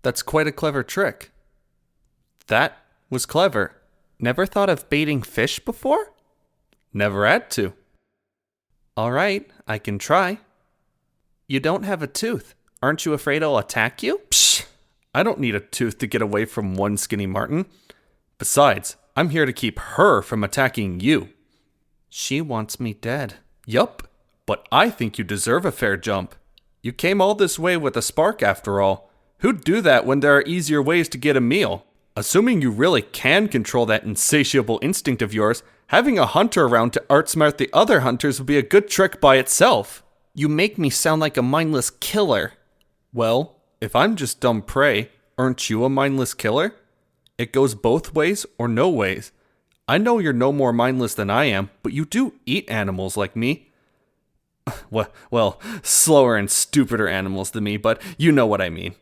That's quite a clever trick. That was clever. Never thought of baiting fish before? Never had to. All right, I can try. You don't have a tooth. Aren't you afraid I'll attack you? Psh, I don't need a tooth to get away from one skinny marten. Besides, I'm here to keep her from attacking you. She wants me dead. Yup, but I think you deserve a fair jump. You came all this way with a spark after all. Who'd do that when there are easier ways to get a meal? Assuming you really can control that insatiable instinct of yours, having a hunter around to outsmart the other hunters would be a good trick by itself. You make me sound like a mindless killer. Well, if I'm just dumb prey, aren't you a mindless killer? It goes both ways or no ways. I know you're no more mindless than I am, but you do eat animals like me. Well, slower and stupider animals than me, but you know what I mean.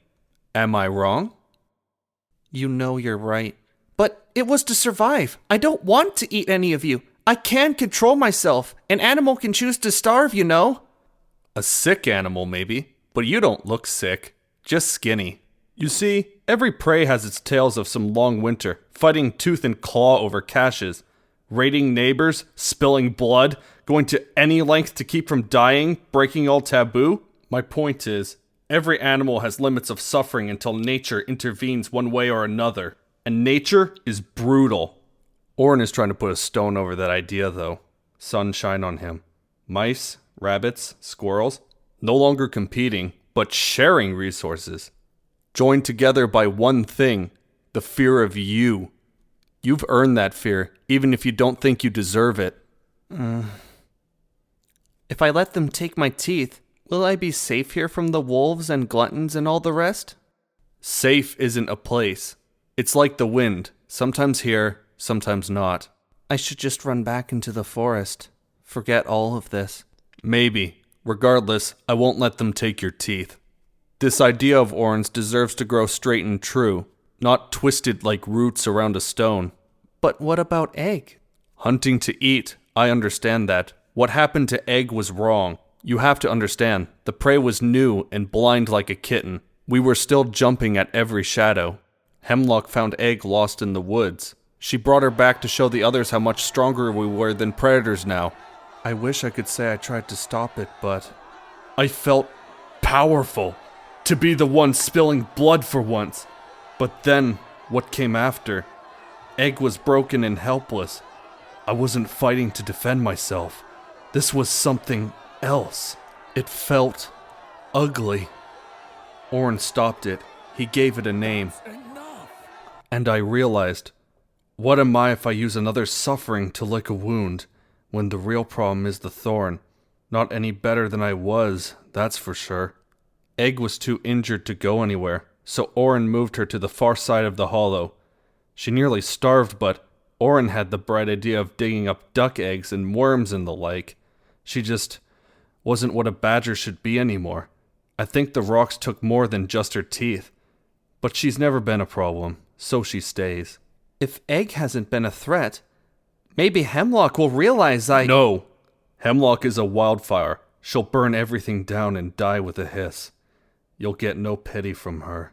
Am I wrong? You know you're right. But it was to survive. I don't want to eat any of you. I can control myself. An animal can choose to starve, you know. A sick animal, maybe. But you don't look sick. Just skinny. You see, every prey has its tales of some long winter, fighting tooth and claw over caches, raiding neighbors, spilling blood, going to any length to keep from dying, breaking all taboo. My point is, every animal has limits of suffering until nature intervenes one way or another. And nature is brutal. Oren is trying to put a stone over that idea, though. Sunshine on him. Mice, rabbits, squirrels, no longer competing, but sharing resources. Joined together by one thing, the fear of you. You've earned that fear, even if you don't think you deserve it. If I let them take my teeth, will I be safe here from the wolves and gluttons and all the rest? Safe isn't a place. It's like the wind, sometimes here, sometimes not. I should just run back into the forest. Forget all of this. Maybe. Regardless, I won't let them take your teeth. This idea of Oren's deserves to grow straight and true, not twisted like roots around a stone. But what about Egg? Hunting to eat, I understand that. What happened to Egg was wrong. You have to understand, the prey was new and blind like a kitten. We were still jumping at every shadow. Hemlock found Egg lost in the woods. She brought her back to show the others how much stronger we were than predators now. I wish I could say I tried to stop it, but I felt powerful. To be the one spilling blood for once. But then, what came after? Egg was broken and helpless. I wasn't fighting to defend myself. This was something else. It felt ugly. Oren stopped it. He gave it a name. And I realized, what am I if I use another suffering to lick a wound, when the real problem is the thorn? Not any better than I was, that's for sure. Egg was too injured to go anywhere, so Oren moved her to the far side of the hollow. She nearly starved, but Oren had the bright idea of digging up duck eggs and worms and the like. She just wasn't what a badger should be anymore. I think the rocks took more than just her teeth. But she's never been a problem, so she stays. If Egg hasn't been a threat, maybe Hemlock will realize No! Hemlock is a wildfire. She'll burn everything down and die with a hiss. You'll get no pity from her.